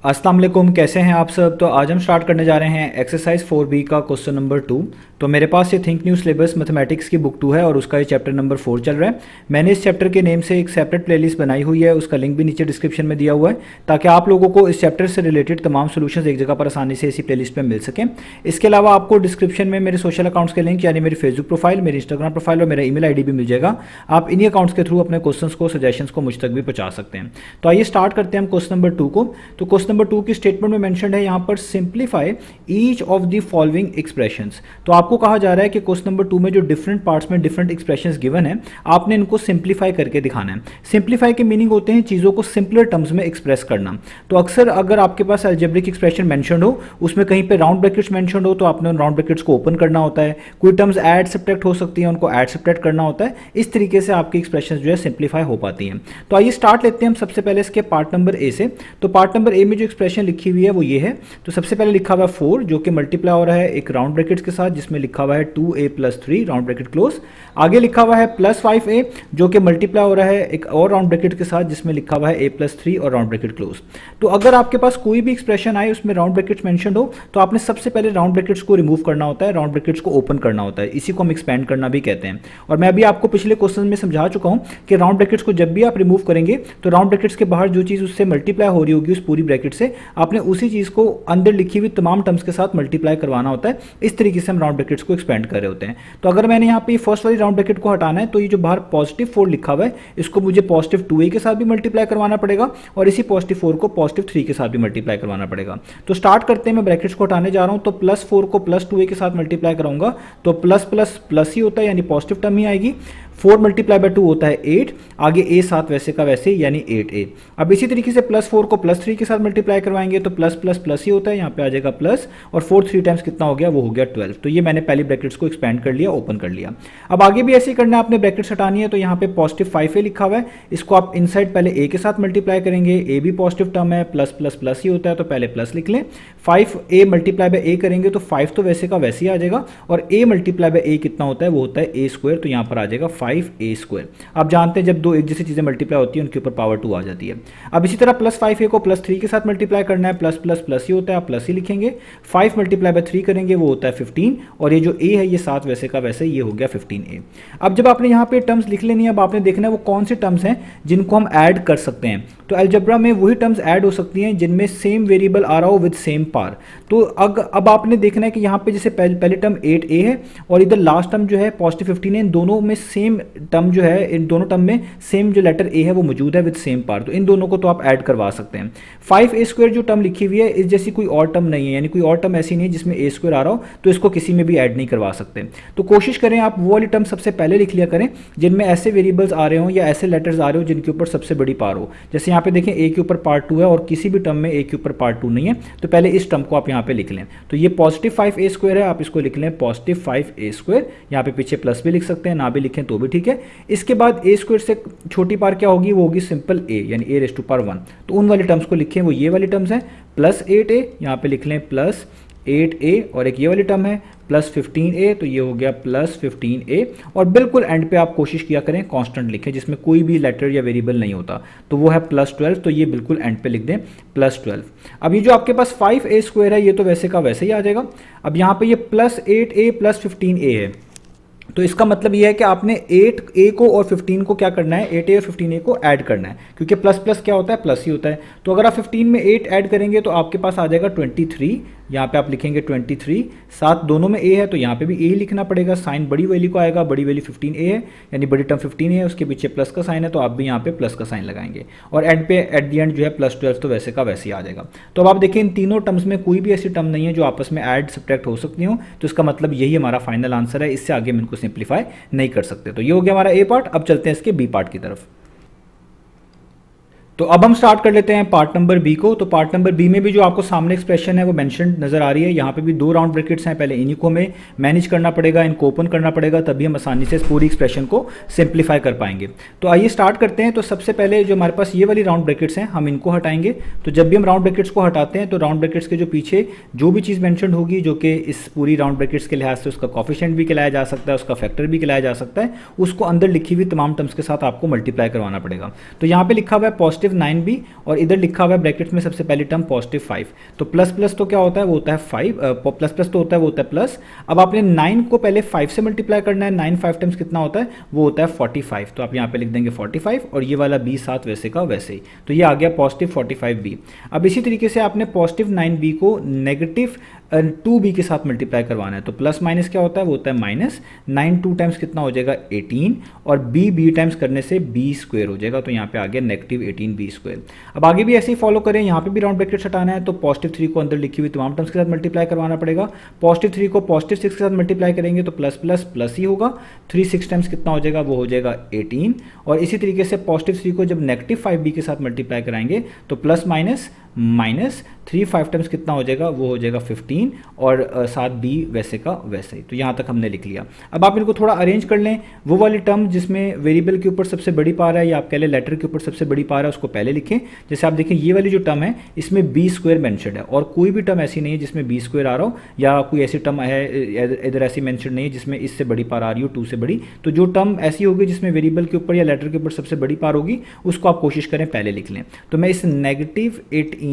अस्सलाम वालेकुम, कैसे हैं आप सब। तो आज हम स्टार्ट करने जा रहे हैं एक्सरसाइज 4B का क्वेश्चन नंबर 2। तो मेरे पास ये थिंक न्यू सिलेबस मैथमेटिक्स की बुक 2 है और उसका ये चैप्टर नंबर 4 चल रहा है। मैंने इस चैप्टर के नेम से एक सेपरेट प्लेलिस्ट बनाई हुई है, उसका लिंक भी नीचे डिस्क्रिप्शन में दिया हुआ है, ताकि आप लोगों को इस चैप्टर से रिलेटेड तमाम सोल्यूशंस एक जगह पर आसानी से इसी प्लेलिस्ट में मिल सकें। इसके अलावा आपको डिस्क्रिप्शन में मेरे सोशल अकाउंट्स के लिंक यानी मेरी फेसबुक प्रोफाइल, मेरी इंस्टाग्राम प्रोफाइल और मेरा ईमेल आईडी भी मिल जाएगा। आप इन्हीं अकाउंट्स के थ्रू अपने क्वेश्चंस को, सजेशंस को मुझ तक भी पहुंचा सकते हैं। तो आइए स्टार्ट करते हैं हम क्वेश्चन नंबर 2 को। तो क्वेश्चन नंबर 2 की स्टेटमेंट में मेंशन है यहाँ पर simplify each of the following expressions. तो आपको कहा जा रहा है कि क्वेश्चन नंबर 2 में जो डिफरेंट पार्ट्स में डिफरेंट एक्सप्रेशंस गिवन है, आपने इनको सिंप्लीफाई करके दिखाना है। सिंप्लीफाई के मीनिंग होते हैं चीज़ों को सिंपलर टर्म्स में एक्सप्रेस करना। तो अक्सर अगर आपके पास अलजेब्रिक एक्सप्रेशन मेंशन हो, उसमें कहीं पे राउंड ब्रैकेट्स मेंशन हो, तो आपने उन राउंड ब्रैकेट्स को ओपन करना होता है। कोई टर्म्स ऐड सब्ट्रैक्ट हो सकती हैं, उनको ऐड सब्ट्रैक्ट करना होता है। इस तरीके से आपकी एक्सप्रेशंस जो है सिंप्लीफाई हो पाती हैं। तो आइए स्टार्ट लेते हैं हम सबसे पहले इसके पार्ट नंबर ए से। तो पार्ट नंबर ए में जो एक्सप्रेशन लिखी हुई है वो ये है। तो सबसे पहले लिखा हुआ है 4 जो कि मल्टीप्लाई हो रहा है एक राउंड ब्रैकेट्स के साथ, जिसमें लिखा हुआ है 2a + 3 राउंड ब्रैकेट क्लोज। आगे लिखा हुआ है +5a जो कि मल्टीप्लाई हो रहा है एक और राउंड ब्रैकेट के साथ, जिसमें लिखा हुआ है a + 3 और राउंड ब्रैकेट क्लोज। तो अगर आपके पास कोई भी एक्सप्रेशन आए उसमें राउंड ब्रैकेट्स मेंशन हो, तो आपने सबसे पहले राउंड ब्रैकेट्स को रिमूव करना होता है, राउंड ब्रैकेट्स को ओपन करना होता है। इसी को हम एक्सपेंड करना भी कहते हैं। और मैं अभी आपको पिछले क्वेश्चन में समझा चुका हूं कि राउंड ब्रैकेट्स को जब भी आप रिमूव करेंगे, तो राउंड ब्रैकेट्स के बाहर जो चीज़ उससे मल्टीप्लाई हो रही होगी उस पूरी ब्रैकेट से, आपने उसी चीज़ को अंदर लिखी हुई तमाम टर्म्स के साथ मल्टीप्लाई करवाना होता है। इस तरीके से हम राउंड ब्रैकेट्स को एक्सपेंड कर रहे होते हैं। तो अगर मैंने यहाँ पे फर्स्ट वाली राउंड ब्रैकेट को हटाना है, तो ये जो बाहर +4 लिखा हुआ है, इसको मुझे +2a के साथ भी मल्टीप्लाई करवाना पड़ेगा और इसी +4 को +3 के साथ भी मल्टीप्लाई करवाना पड़ेगा। तो स्टार्ट करते हैं, मैं ब्रैकेट्स को हटाने जा रहा हूँ। तो +4 को +2a के साथ मल्टीप्लाई कराऊंगा तो प्लस प्लस प्लस ही होता है, यानी पॉजिटिव टर्म ही आएगी। 4 × 2 होता है 8, आगे a साथ वैसे का वैसे यानी 8a। अब इसी तरीके से +4 को +3 के साथ मल्टीप्लाई करवाएंगे तो प्लस प्लस प्लस ही होता है, यहाँ पे आ जाएगा प्लस, और 4 3 टाइम्स कितना हो गया, वो हो गया 12। तो ये मैंने पहली ब्रैकेट्स को एक्सपेंड कर लिया, ओपन कर लिया। अब आगे भी ऐसे ही करना है, आपने ब्रैकेट्स हटानी है। तो यहाँ पे +5a लिखा हुआ है, इसको आप इनसाइड पहले a के साथ मल्टीप्लाई करेंगे। a भी पॉजिटिव टर्म है, प्लस प्लस प्लस ही होता है, तो पहले प्लस लिख लें। 5a × a करेंगे तो 5 तो वैसे का वैसे ही आ जाएगा, और a × a कितना होता है, वो होता है a²। तो यहाँ पर आ जाएगा 5a²। आप जानते हैं जब दो एक जैसी चीज़ें मल्टीप्लाई होती है उनके ऊपर पावर 2 आ जाती है। अब इसी तरह +5a को +3 के साथ मल्टीप्लाई करना है, प्लस प्लस प्लस ही होता है, आप प्लस ही लिखेंगे। 5 × 3 करेंगे, वो होता है 15, और ये जो a है ये साथ वैसे का वैसे, ये हो गया 15a। अब जब आपने यहाँ पे टर्म्स लिख लेनी है, अब आपने देखना है वो कौन से टर्म्स हैं जिनको हम ऐड कर सकते हैं। तो अलजेब्रा में वही टर्म्स ऐड हो सकती हैं जिनमें सेम वेरिएबल आ रहा हो विद सेम पार। तो अब आपने देखना है कि यहाँ पे जैसे पहले टर्म 8a है और इधर लास्ट टर्म जो है +15 है, इन दोनों में सेम टर्म जो है, इन दोनों टर्म में सेम जो लेटर a है वो मौजूद है विद सेम पार। तो इन दोनों को तो आप ऐड करवा सकते हैं। 5a² जो टर्म लिखी हुई है, इस जैसी कोई और टर्म नहीं है, यानी कोई और टर्म ऐसी नहीं है जिसमें a² आ रहा हो, तो इसको किसी में भी ऐड नहीं करवा सकते। तो कोशिश करें आप वो वाली टर्म सबसे पहले लिख लिया करें जिनमें ऐसे वेरिएबल्स आ रहे हो या ऐसे लेटर्स आ रहे हो जिनके ऊपर सबसे बड़ी पार हो। जैसे यहाँ पे देखें a के ऊपर पार्ट 2 है और किसी भी टर्म में a के ऊपर पार्ट 2 नहीं है, तो पहले इस टर्म को आप यहाँ पे लिख लें। तो ये +5a² है, आप इसको लिख लें +5a²। यहाँ पे पीछे प्लस भी लिख सकते हैं, ना भी लिखें तो भी ठीक है। इसके बाद a² से छोटी पार क्या होगी, वो होगी सिंपल a, यानी a⁻1। तो उन वाले टर्म्स को लिखें, वो ये वाली टर्म्स हैं। +8a यहाँ पे लिख लें +8a, और एक ये वाली टर्म है +15a, तो ये हो गया +15a। और बिल्कुल एंड पे आप कोशिश किया करें कांस्टेंट लिखें जिसमें कोई भी लेटर या वेरिएबल नहीं होता, तो वो है +12। तो ये बिल्कुल एंड पे लिख दें +12। अब ये जो आपके पास 5a² है, ये तो वैसे का वैसे ही आ जाएगा। अब यहाँ पे ये +8a +15a है, तो इसका मतलब ये है कि आपने 8a को और 15 को क्या करना है, 8a और 15a को ऐड करना है, क्योंकि प्लस प्लस क्या होता है, प्लस ही होता है। तो अगर आप 15 में 8 ऐड करेंगे तो आपके पास आ जाएगा 23। यहाँ पे आप लिखेंगे 23, साथ दोनों में a है तो यहाँ पे भी a ही लिखना पड़ेगा। साइन बड़ी वैल्यू को आएगा, बड़ी वैल्यू 15a है, यानी बड़ी टर्म 15 है, उसके पीछे प्लस का साइन है, तो आप भी यहाँ पे प्लस का साइन लगाएंगे। और एंड पे एट द एंड जो है +12, तो वैसे का वैसे ही आ जाएगा। तो अब आप देखें इन तीनों टर्म्स में कोई भी ऐसी टर्म नहीं है जो आपस में ऐड सब्ट्रैक्ट हो सकती हो, तो इसका मतलब यही हमारा फाइनल आंसर है। इससे आगे हम इनको सिंप्लीफाई नहीं कर सकते। तो ये हो गया हमारा ए पार्ट। अब चलते हैं इसके बी पार्ट की तरफ। तो अब हम स्टार्ट कर लेते हैं पार्ट नंबर बी को। तो पार्ट नंबर बी में भी जो आपको सामने एक्सप्रेशन है वो मेंशन नजर आ रही है। यहाँ पे भी 2 राउंड ब्रैकेट्स हैं, पहले इन्हीं को हमें मैनेज करना पड़ेगा, इनको ओपन करना पड़ेगा, तभी हम आसानी से इस पूरी एक्सप्रेशन को सिंप्लीफाई कर पाएंगे। तो आइए स्टार्ट करते हैं। तो सबसे पहले जो हमारे पास ये वाली राउंड ब्रैकेट्स हैं, हम इनको हटाएंगे। तो जब भी हम राउंड ब्रैकेट्स को हटाते हैं तो राउंड ब्रैकेट्स के जो पीछे जो भी चीज़ मैंशन होगी जो कि इस पूरी राउंड ब्रैकेट्स के लिहाज से उसका कॉफिशिएंट भी कहलाया जा सकता है, उसका फैक्टर भी कहलाया जा सकता है, उसको अंदर लिखी हुई तमाम टर्म्स के साथ आपको मल्टीप्लाई करवाना पड़ेगा। तो यहाँ पे लिखा हुआ है पॉजिटिव 9b और इधर लिखा हुआ है ब्रैकेट्स में सबसे पहली टर्म पॉजिटिव 5। तो प्लस प्लस तो क्या होता है, वो होता है 5, प्लस प्लस तो होता है, वो होता है प्लस। अब आपने 9 को पहले 5 से मल्टीप्लाई करना है, 9 5 टाइम्स कितना होता है, वो होता है 45। तो आप यहाँ पे लिख देंगे 45 और ये वाला b साथ वैसे का वैसे ही, तो ये आ गया पॉजिटिव 45b। अब इसी तरीके से आपने पॉजिटिव 9b को नेगेटिव 2b के साथ मल्टीप्लाई करवाना है। तो प्लस माइनस क्या होता है, वो होता है माइनस 9 2 टाइम्स कितना हो जाएगा 18 और b टाइम्स करने से b स्क्वायर हो जाएगा। तो यहाँ पे आ गया नेगेटिव 18b स्क्वायर। अब आगे भी ऐसे ही फॉलो करें, यहाँ पे भी राउंड ब्रैकेट हटाना है। तो पॉजिटिव 3 को अंदर लिखी हुई तमाम टर्म्स के साथ मल्टीप्लाई करवाना पड़ेगा। पॉजिटिव 3 को पॉजिटिव 6 के साथ मल्टीप्लाई करेंगे तो प्लस प्लस प्लस ही होगा। 3 6 टाइम्स कितना हो जाएगा, वो हो जाएगा 18। और इसी तरीके से पॉजिटिव 3 को जब नेगेटिव 5b के साथ मल्टीप्लाई कराएंगे तो प्लस माइनस माइनस 3 5 टाइम्स कितना हो जाएगा, वो हो जाएगा 15 और साथ b वैसे का वैसे ही। तो यहाँ तक हमने लिख लिया। अब आप इनको थोड़ा अरेंज कर लें। वो वाली टर्म जिसमें वेरिएबल के ऊपर सबसे बड़ी पावर है या आप कह लें लेटर के ऊपर सबसे बड़ी पावर है, उसको पहले लिखें। जैसे आप देखें ये वाली जो टर्म है इसमें b स्क्वायर मेंशनड है और कोई भी टर्म ऐसी नहीं है जिसमें b स्क्वायर आ रहा हो, या कोई ऐसी टर्म है इधर ऐसी मेंशनड नहीं है जिसमें इससे बड़ी पावर आ रही हो 2 से बड़ी। तो जो टर्म ऐसी होगी जिसमें वेरिएबल के ऊपर या लेटर के ऊपर सबसे बड़ी पावर होगी उसको आप कोशिश करें पहले लिख लें। तो मैं इस नेगेटिव 18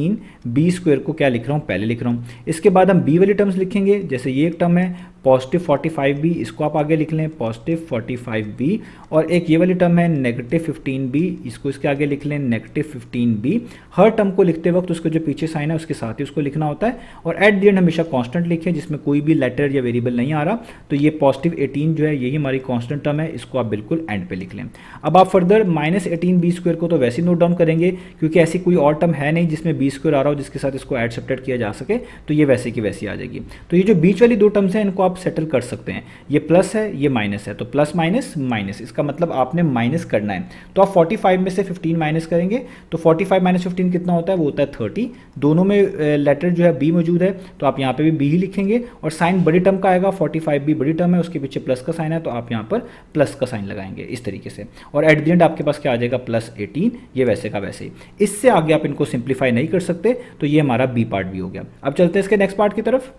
b स्क्वायर को क्या लिख रहा हूँ, पहले लिख रहा हूँ। इसके बाद हम b वाली टर्म्स लिखेंगे। जैसे ये एक टर्म है पॉजिटिव 45b, इसको आप आगे लिख लें पॉजिटिव 45b। और एक ये वाली टर्म है नेगेटिव 15b, इसको इसके आगे लिख लें नेगेटिव 15b। हर टर्म को लिखते वक्त उसका जो पीछे साइन है उसके साथ ही उसको लिखना होता है। और एट द एंड हमेशा कांस्टेंट लिखें जिसमें कोई भी लेटर या वेरिएबल नहीं आ रहा। तो ये पॉजिटिव 18 जो है यही हमारी कांस्टेंट टर्म है, इसको आप बिल्कुल एंड पे लिख लें। अब आप फर्दर माइनस 18b स्क्वायर को तो वैसे ही नोट डाउन करेंगे क्योंकि ऐसी कोई और टर्म है नहीं जिसमें b स्क्वायर आ रहा हो जिसके साथ इसको ऐड सब्ट्रैक्ट किया जा सके। तो ये वैसे की वैसी आ जाएगी। तो ये जो बीच वाली दो टर्म्स हैं इनको आप सेटल कर सकते हैं। ये प्लस है ये माइनस है, तो प्लस माइनस माइनस, इसका मतलब आपने माइनस करना है। तो आप 45 में से 15 माइनस करेंगे तो 45 माइनस 15 कितना होता है, वो होता है 30। दोनों में लेटर जो है b मौजूद है तो आप यहाँ पे भी b ही लिखेंगे और साइन बड़ी टर्म का आएगा। 45b बड़ी टर्म है, उसके पीछे प्लस का साइन है तो आप यहाँ पर प्लस का साइन लगाएंगे इस तरीके से। और एट द एंड आपके पास क्या आ जाएगा प्लस 18, ये वैसे का वैसे ही। इससे आगे आप इनको सिंप्लीफाई नहीं कर सकते। तो ये हमारा b पार्ट भी हो गया। अब चलते हैं इसके नेक्स्ट पार्ट की तरफ।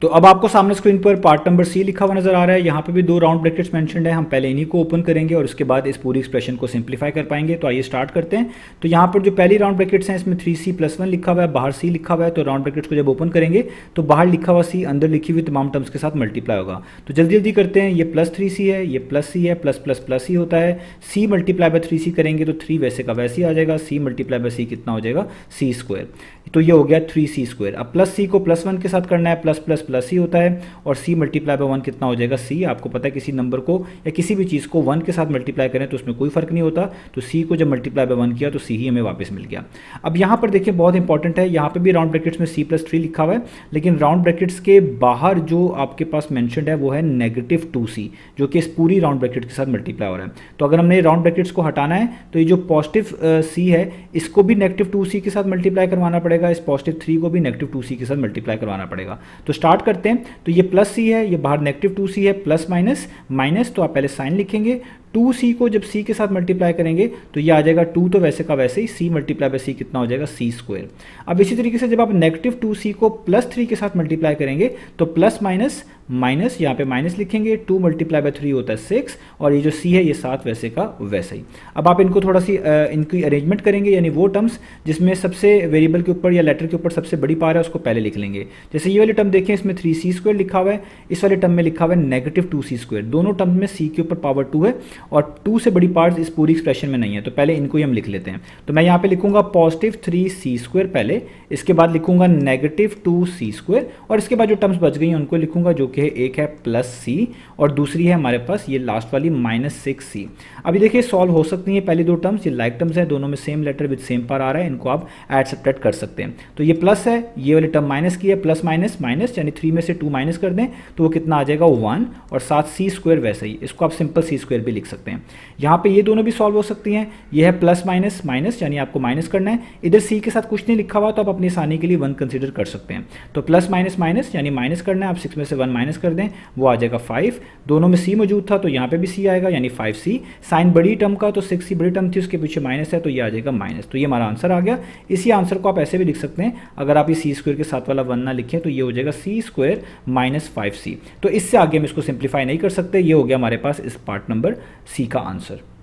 तो अब आपको सामने स्क्रीन पर पार्ट नंबर सी लिखा हुआ नजर आ रहा है। यहाँ पे भी दो राउंड ब्रैकेट्स मेंशन्ड है। हम पहले इन्हीं को ओपन करेंगे और उसके बाद इस पूरी एक्सप्रेशन को सिंप्लीफाई कर पाएंगे। तो आइए स्टार्ट करते हैं। तो यहाँ पर जो पहली राउंड ब्रैकेट्स हैं इसमें 3c+1 लिखा हुआ है, बाहर c लिखा हुआ है। तो राउंड ब्रैकेट्स को जब ओपन करेंगे तो बाहर लिखा हुआ c अंदर लिखी हुई तमाम टर्म्स के साथ मल्टीप्लाई होगा। तो जल्दी जल्दी करते हैं। ये प्लस 3c है, ये प्लस c है, प्लस प्लस प्लस ही होता है। c मल्टीप्लाई बाय 3c करेंगे तो 3 वैसे का वैसे ही आ जाएगा। c मल्टीप्लाई बाय c कितना हो जाएगा, c स्क्वायर। तो ये हो गया 3c स्क्वायर। अब प्लस c को प्लस 1 के साथ करना है, प्लस प्लस प्लस ही होता है। और c मल्टीप्लाई बाय 1 कितना हो जाएगा, c। आपको पता है किसी नंबर को या किसी भी चीज़ को 1 के साथ मल्टीप्लाई करें तो उसमें कोई फर्क नहीं होता। तो c को जब मल्टीप्लाई बाय 1 किया तो c ही हमें वापस मिल गया। अब यहाँ पर देखिए बहुत इंपॉर्टेंट है, यहाँ पे भी राउंड ब्रैकेट्स में c+3 लिखा हुआ है, लेकिन राउंड ब्रैकेट्स के बाहर जो आपके पास मेंशन्ड है वो है नेगेटिव 2c, जो कि इस पूरी राउंड ब्रैकेट के साथ मल्टीप्लाई हो रहा है। तो अगर हमने राउंड ब्रैकेट्स को हटाना है तो ये जो पॉजिटिव c है इसको भी नेगेटिव 2c के साथ मल्टीप्लाई करवाना पड़ेगा, इस पॉजिटिव 3 को भी नेगेटिव 2c के साथ मल्टीप्लाई करवाना पड़ेगा। तो स्टार्ट करते हैं। तो ये प्लस c है, ये बाहर नेगेटिव 2c है, प्लस माइनस माइनस, तो आप पहले साइन लिखेंगे। 2c को जब c के साथ मल्टीप्लाई करेंगे तो ये आ जाएगा 2 तो वैसे का वैसे ही, c मल्टीप्लाई बाय c कितना हो जाएगा, c स्क्वायर। अब इसी तरीके से जब आप नेगेटिव 2c को प्लस 3 के साथ मल्टीप्लाई करेंगे तो प्लस माइनस माइनस, यहाँ पे माइनस लिखेंगे। 2 मल्टीप्लाई बाय 3 होता है 6 और ये जो c है ये 7 वैसे का वैसे ही। अब आप इनको थोड़ा सी इनकी अरेंजमेंट करेंगे, यानी वो टर्म्स जिसमें सबसे वेरिएबल के ऊपर या लेटर के ऊपर सबसे बड़ी पावर है उसको पहले लिख लेंगे। जैसे ये वाली टर्म देखें इसमें 3c स्क्वायर लिखा हुआ है, इस वाले टर्म में लिखा हुआ है नेगेटिव 2c स्क्वायर। दोनों टर्म में c के ऊपर पावर 2 है और 2 से बड़ी पार्ट इस पूरी एक्सप्रेशन में नहीं है। तो पहले इनको ही हम लिख लेते हैं। तो मैं यहाँ पे लिखूंगा पॉजिटिव 3c स्क्वायर पहले, इसके बाद लिखूंगा नेगेटिव 2c स्क्वायर और इसके बाद जो टर्म्स बच गई हैं उनको लिखूंगा, जो कि एक है प्लस c और दूसरी है हमारे पास ये लास्ट वाली माइनस 6c। अभी देखिए सॉल्व हो सकती है पहली दो टर्म्स, ये लाइक टर्म्स है, दोनों में same letter with same power आ रहा है, इनको आप ऐड सब्ट्रैक्ट कर सकते हैं। तो ये प्लस है, ये वाली टर्म माइनस की है, प्लस माइनस माइनस, यानी 3 में से 2 माइनस कर दें तो वो कितना आ जाएगा 1 और साथ c स्क्वायर वैसे ही, इसको आप सिंपल c स्क्वायर भी लिख सकते हैं। यहाँ पे ये दोनों भी सॉल्व हो सकती हैं। ये है प्लस माइनस माइनस, यानी आपको माइनस करना है, इधर c के साथ कुछ नहीं लिखा हुआ तो आप अपनी आसानी के लिए 1 कंसीडर कर सकते हैं। तो प्लस माइनस माइनस यानी माइनस करना है, आप 6 में से 1 माइनस कर दें, वो आ जाएगा 5। दोनों में c मौजूद था तो यहाँ पे भी c आएगा यानी 5c। साइन बड़ी टर्म का तो 6c बड़ी टर्म थी, उसके पीछे माइनस है तो ये आ जाएगा माइनस। तो ये हमारा आंसर आ गया। इसी आंसर को आप ऐसे भी लिख सकते हैं, अगर आप ये c स्क्वायर के साथ वाला 1 ना लिखें तो ये हो जाएगा c स्क्वायर माइनस 5c। तो इससे आगे हम इसको सिंप्लीफाई नहीं कर सकते। ये हो गया हमारे पास इस पार्ट नंबर सी का आंसर। तो अब आप इनको थोड़ा सी इनकी अरेंजमेंट करेंगे, यानी वो टर्म्स जिसमें सबसे वेरिएबल के ऊपर या लेटर के ऊपर सबसे बड़ी पावर है उसको पहले लिखेंगे। जैसे ये वाली टर्म देखें इसमें 3c स्क्वायर लिखा हुआ है, इस वाले टर्म में लिखा हुआ है नेगेटिव 2c स्क्वायर। दोनों टर्म में c के ऊपर पावर 2 है और 2 से बड़ी पार्ट इस पूरी एक्सप्रेशन में नहीं है। तो पहले इनको ही हम लिख लेते हैं। तो मैं यहाँ पे लिखूंगा पॉजिटिव 3c स्क्वायर पहले, इसके बाद लिखूंगा नेगेटिव 2c स्क्वायर और इसके बाद जो टर्म्स बच गई हैं उनको लिखूंगा, जो कि एक है प्लस c और दूसरी है हमारे पास ये लास्ट वाली माइनस 6c। अभी देखिए सॉल्व हो सकती हैं पहली दो टर्म्स, जैसे ये वाली टर्म देखें इसमें 3c स्क्वायर लिखा हुआ है, इस वाले टर्म में लिखा हुआ है नेगेटिव 2c स्क्वायर।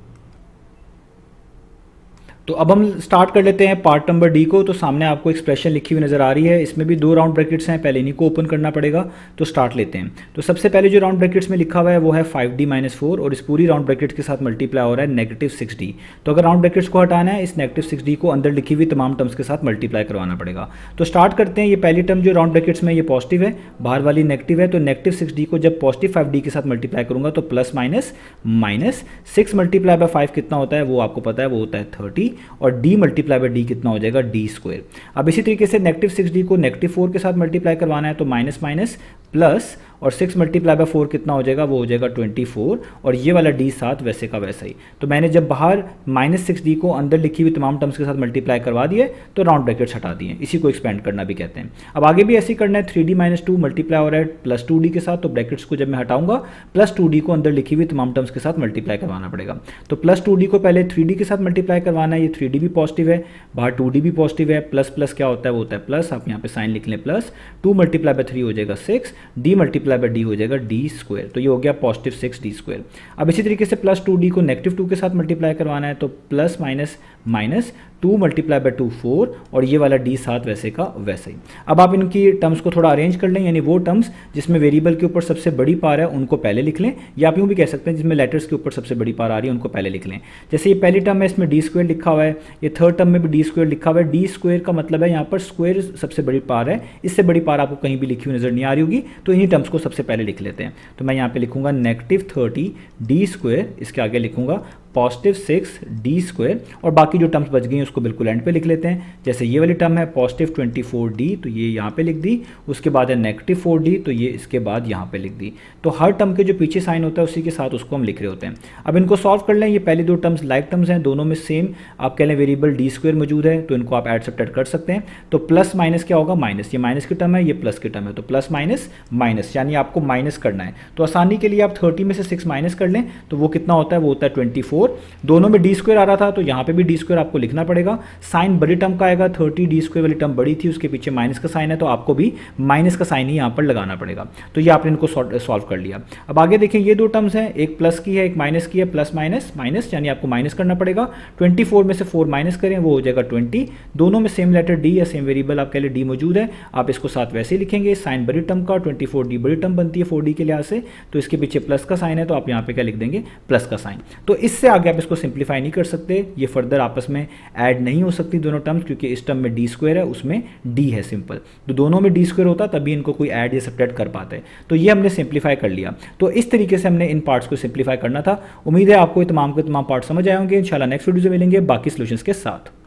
तो अब हम स्टार्ट कर लेते हैं पार्ट नंबर डी को। तो सामने आपको एक्सप्रेशन लिखी हुई नजर आ रही है, इसमें भी 2 राउंड ब्रैकेट्स हैं, पहले इन्हीं को ओपन करना पड़ेगा। तो स्टार्ट लेते हैं। तो सबसे पहले जो राउंड ब्रैकेट्स में लिखा हुआ है वो है 5d-4 और इस पूरी राउंड ब्रैकेट के साथ मल्टीप्लाई हो रहा है -6d। तो अगर राउंड ब्रैकेट्स को हटाना है, इस -6d को अंदर लिखी हुई तमाम टर्म्स के साथ मल्टीप्लाई करवाना पड़ेगा। तो स्टार्ट करते हैं। ये पहली टर्म जो राउंड ब्रैकेट्स में ये पॉजिटिव है, बाहर वाली नेगेटिव है, तो -6d को जब पॉजिटिव 5d के साथ मल्टीप्लाई करूंगा तो plus minus minus 6 multiply by 5 कितना होता है वो आपको पता है, वो होता है 30 और d मल्टीप्लाई बाय d कितना हो जाएगा d²। अब इसी तरीके से -6d को -4 के साथ मल्टीप्लाई करवाना है तो माइनस माइनस प्लस और 6 मल्टीप्लाई बाय 4 कितना हो जाएगा, वो हो जाएगा 24 और ये वाला d साथ वैसे का वैसा ही। तो मैंने जब बाहर -6d को अंदर लिखी हुई तमाम टर्म्स के साथ मल्टीप्लाई करवा दिए तो राउंड ब्रैकेट्स हटा दिए। इसी को एक्सपेंड करना भी कहते हैं। अब आगे भी ऐसे ही करना है। 3d-2 मल्टीप्लाई हो रहा है +2d के साथ, तो ब्रैकेट्स को जब मैं हटाऊंगा +2d को अंदर लिखी हुई तमाम टर्म्स के साथ मल्टीप्लाई करवाना पड़ेगा। तो +2d को पहले 3d के साथ मल्टीप्लाई करवाना है। ये 3d भी पॉजिटिव है, बाहर 2d भी पॉजिटिव है, प्लस प्लस क्या होता है, वो होता है प्लस। आप यहाँ पे साइन लिख लें प्लस। 2 मल्टीप्लाई बाय 3 हो जाएगा 6, d मल्टीप्लाई बाय d हो जाएगा d²। तो ये हो गया पॉजिटिव 6d²। अब इसी तरीके से +2d को -2 के साथ मल्टीप्लाई करवाना है तो plus minus minus 2 multiply by 2 4 और ये वाला d साथ वैसे का वैसे ही। अब आप इनकी टर्म्स को थोड़ा अरेंज कर लें, यानी वो टर्म्स जिसमें वेरिएबल के ऊपर सबसे बड़ी पार है उनको पहले लिख लें, या आप यूँ भी कह सकते हैं जिसमें लेटर्स के ऊपर सबसे बड़ी पार आ रही है उनको पहले लिख लें। जैसे ये पहली टर्म है, इसमें d² लिखा हुआ है, ये थर्ड टर्म में भी d² लिखा हुआ है। d² का मतलब है यहाँ पर स्क्वायर सबसे बड़ी पार है, इससे बड़ी पार आपको कहीं भी लिखी हुई नजर नहीं आ रही होगी, तो इन्हीं टर्म्स को सबसे पहले लिख लेते हैं। तो मैं यहाँ पे लिखूंगा -30 d², इसके आगे लिखूंगा पॉजिटिव 6d² और बाकी जो टर्म्स बच गई हैं उसको बिल्कुल एंड पे लिख लेते हैं। जैसे ये वाली टर्म है पॉजिटिव 24d, तो ये यहाँ पे लिख दी, उसके बाद है -4d, तो ये इसके बाद यहाँ पे लिख दी। तो हर टर्म के जो पीछे साइन होता है उसी के साथ उसको हम लिख रहे होते हैं। अब इनको सॉल्व कर लें। ये पहली दो टर्म्स लाइक टर्म्स हैं, दोनों में सेम आप कह लें वेरिएबल d² मौजूद है, तो इनको आप ऐड सब्ट्रैक्ट कर सकते हैं। तो प्लस माइनस क्या होगा, माइनस। ये माइनस की टर्म है, ये प्लस की टर्म है, तो प्लस माइनस माइनस, यानी आपको माइनस करना है। तो आसानी के लिए आप 30 में से 6 माइनस कर लें तो वो कितना होता है, वो होता है 24। दोनों में d² आ रहा था तो यहाँ पे भी d² आपको लिखना पड़ेगा। साइन बड़ी टर्म का आएगा, 30 d² वाली टर्म बड़ी थी, उसके पीछे माइनस का साइन है, तो आपको भी माइनस का साइन ही यहाँ पर लगाना पड़ेगा। तो ये आपने इनको सॉल्व कर लिया। अब आगे देखें, ये दो टर्म्स हैं, एक प्लस की है एक माइनस की है, प्लस माइनस माइनस, यानी आपको माइनस करना पड़ेगा। 24 में से 4 माइनस करें वो हो जाएगा 20। दोनों में सेम लेटर d या सेम वेरिएबल आप कह लें d मौजूद है, आप इसको साथ वैसे ही लिखेंगे। साइन बड़ी टर्म का 24d बड़ी टर्म बनती है 4d के लिहाज से, तो इसके पीछे प्लस का साइन है, तो आप यहाँ पे क्या लिख देंगे, प्लस का साइन। तो इससे आगे आप इसको सिंप्लीफाई नहीं कर सकते, ये फर्दर आपस में ऐड नहीं हो सकती दोनों टर्म्स, क्योंकि इस टर्म में d² है उसमें d है सिंपल, तो दोनों में d² होता तभी इनको कोई ऐड या सब्ट्रैक्ट कर पाते। तो ये हमने सिंप्लीफाई कर लिया। तो इस तरीके से हमने इन पार्ट्स को सिंप्लीफाई करना था। उम्मीद है आपको ये तमाम के तमाम पार्ट समझ आए होंगे। इंशाल्लाह नेक्स्ट वीडियो से मिलेंगे बाकी सॉल्यूशंस के साथ।